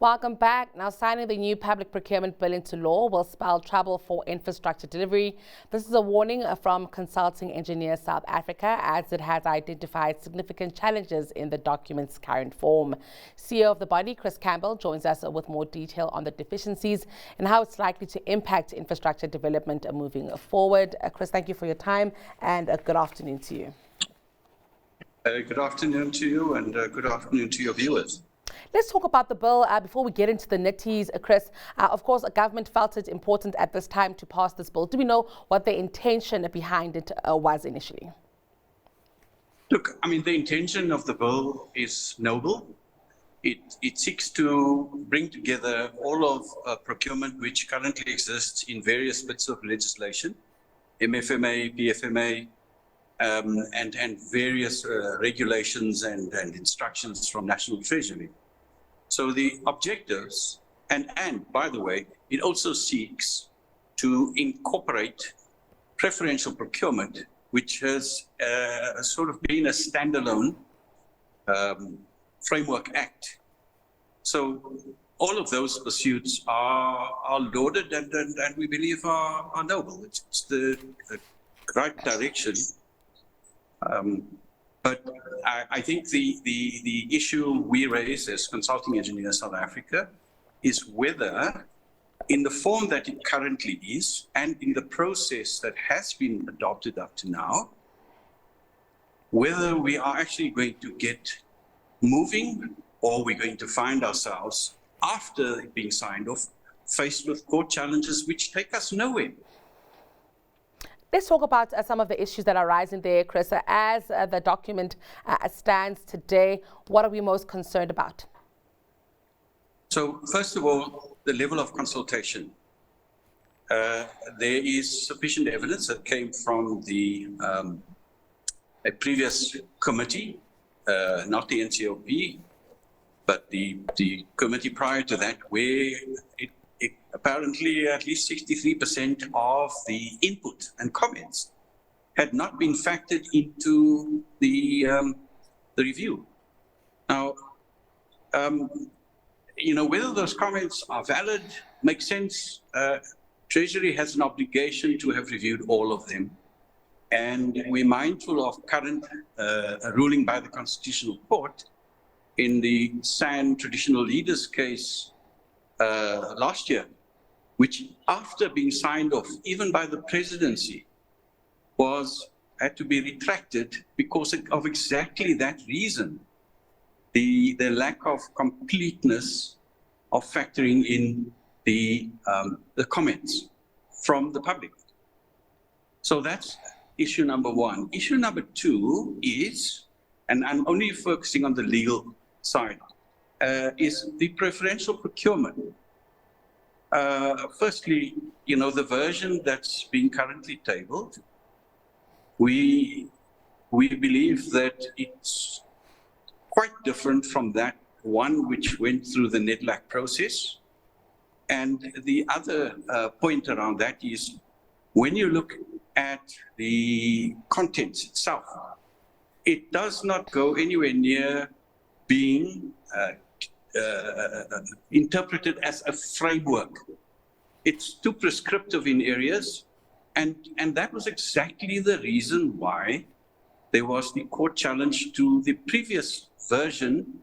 Welcome back. Now, signing the new Public Procurement Bill into law will spell trouble for infrastructure delivery. This is a warning from Consulting Engineers South Africa, as it has identified significant challenges in the document's current form. CEO of the body, Chris Campbell, joins us with more detail on the deficiencies and how it's likely to impact infrastructure development moving forward. Chris, thank you for your time and good afternoon to you. Good afternoon to you and good afternoon to your viewers. Let's talk about the bill before we get into the nitties, Chris. Of course, the government felt it important at this time to pass this bill. Do we know what the intention behind it was initially? Look, I mean, the intention of the bill is noble. It seeks to bring together all of procurement which currently exists in various bits of legislation, MFMA, PFMA, and various regulations and instructions from National Treasury. So the objectives, and by the way, it also seeks to incorporate preferential procurement, which has sort of been a standalone framework act. So all of those pursuits are lauded and we believe are noble. It's the right direction. But I think the issue we raise as Consulting Engineers South Africa is whether, in the form that it currently is and in the process that has been adopted up to now, whether we are actually going to get moving or we're going to find ourselves, after it being signed off, faced with court challenges which take us nowhere. Let's talk about some of the issues that are rising there, Chris. As the document stands today, what are we most concerned about? So, first of all, the level of consultation. There is sufficient evidence that came from a previous committee, not the NCOP, but the committee prior to that, where apparently at least 63% of the input and comments had not been factored into the review. Now, whether those comments are valid, makes sense. Treasury has an obligation to have reviewed all of them. And we're mindful of current ruling by the Constitutional Court in the SAN traditional leaders case last year, which after being signed off, even by the presidency, had to be retracted because of exactly that reason, the lack of completeness of factoring in the comments from the public. So that's issue number one. Issue number two is, and I'm only focusing on the legal side, is the preferential procurement. Firstly, the version that's being currently tabled, we believe that it's quite different from that one which went through the NEDLAC process. And the other point around that is, when you look at the contents itself, it does not go anywhere near being interpreted as a framework. It's too prescriptive in areas, and that was exactly the reason why there was the court challenge to the previous version,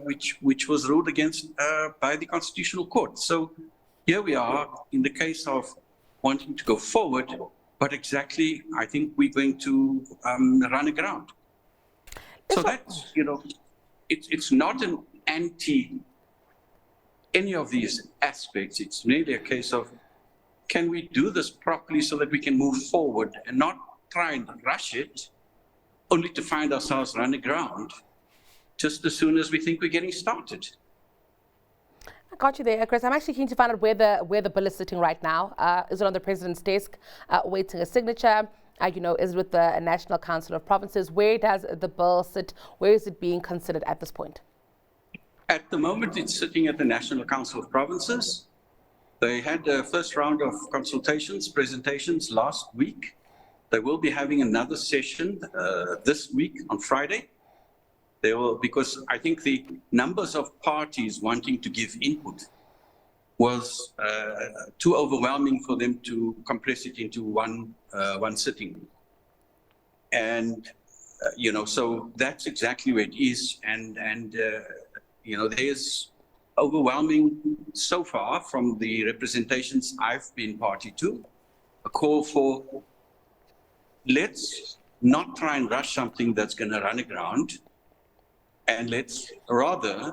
which was ruled against by the Constitutional Court. So here we are in the case of wanting to go forward, but exactly, I think we're going to run aground. So that's, it's not an anti any of these aspects. It's really a case of, can we do this properly so that we can move forward and not try and rush it only to find ourselves run aground just as soon as we think we're getting started. I got you there, Chris. I'm actually keen to find out where the bill is sitting right now. Is it on the president's desk waiting a signature? Is it with the National Council of Provinces? Where does the bill sit? Where is it being considered at this point? At the moment, it's sitting at the National Council of Provinces. They had a first round of consultations, presentations last week. They will be having another session this week on Friday. They will, because I think the numbers of parties wanting to give input was too overwhelming for them to compress it into one sitting. And, so that's exactly where it is. And there's overwhelming so far from the representations I've been party to, a call for let's not try and rush something that's going to run aground, and let's rather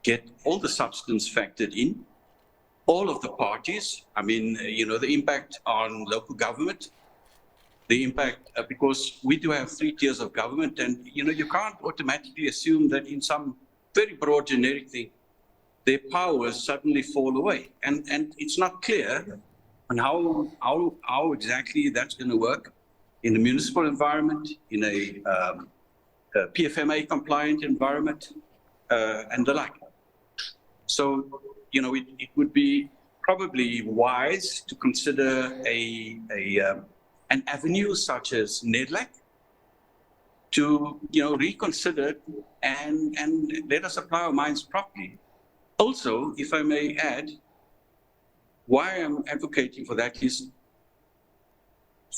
get all the substance factored in, all of the parties. I mean, the impact on local government, the impact, because we do have 3 tiers of government, and, you can't automatically assume that in some very broad generic thing, their powers suddenly fall away. And it's not clear on how exactly that's going to work in a municipal environment, in a PFMA compliant environment, and the like. So, it would be probably wise to consider an avenue such as NEDLAC to, reconsider and let us apply our minds properly. Also, if I may add, why I'm advocating for that is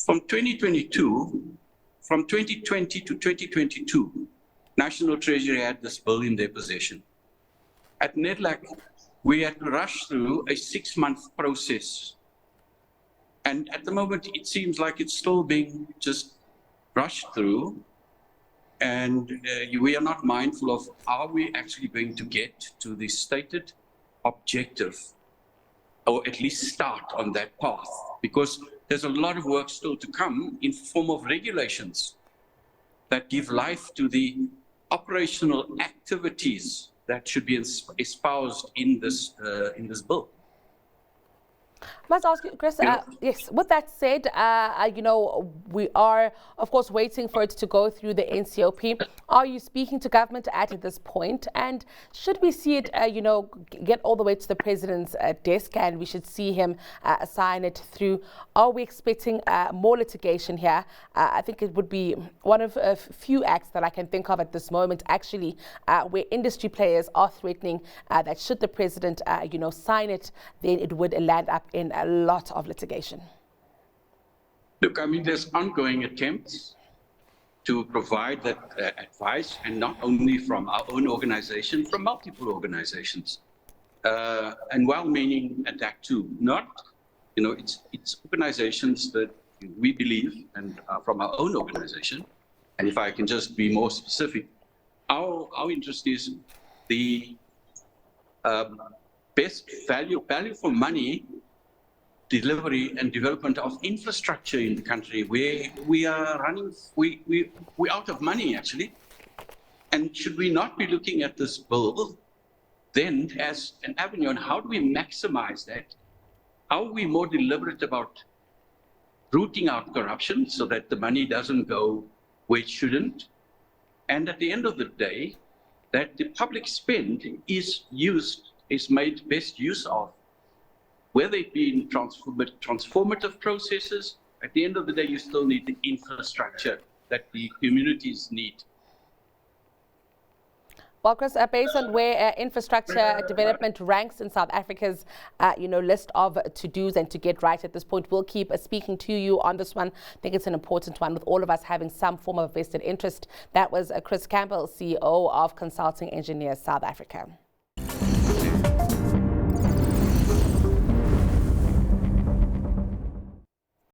from 2020 to 2022, National Treasury had this bill in their possession. At NEDLAC, we had to rush through a 6-month process. And at the moment, it seems like it's still being just rushed through. And we are not mindful of, are we actually going to get to the stated objective, or at least start on that path? Because there's a lot of work still to come in form of regulations that give life to the operational activities that should be espoused in this bill. I must ask you, Chris, yes, with that said, we are, of course, waiting for it to go through the NCOP. Are you speaking to government at this point? And should we see it, get all the way to the president's desk and we should see him sign it through? Are we expecting more litigation here? I think it would be one of a few acts that I can think of at this moment, actually, where industry players are threatening that should the president, sign it, then it would land up in a lot of litigation. Look, I mean, there's ongoing attempts to provide that advice, and not only from our own organization, from multiple organizations, and well-meaning at that too. Not, it's organizations that we believe, and from our own organization. And if I can just be more specific, our interest is the best value for money delivery and development of infrastructure in the country, where we are running, we're out of money actually. And should we not be looking at this bill then as an avenue on how do we maximize that? How are we more deliberate about rooting out corruption so that the money doesn't go where it shouldn't? And at the end of the day, that the public spend is made best use of, whether it be in transformative processes. At the end of the day, you still need the infrastructure that the communities need. Well, Chris, based on where infrastructure development ranks in South Africa's, list of to-dos and to get right at this point, we'll keep speaking to you on this one. I think it's an important one, with all of us having some form of vested interest. That was Chris Campbell, CEO of Consulting Engineers South Africa.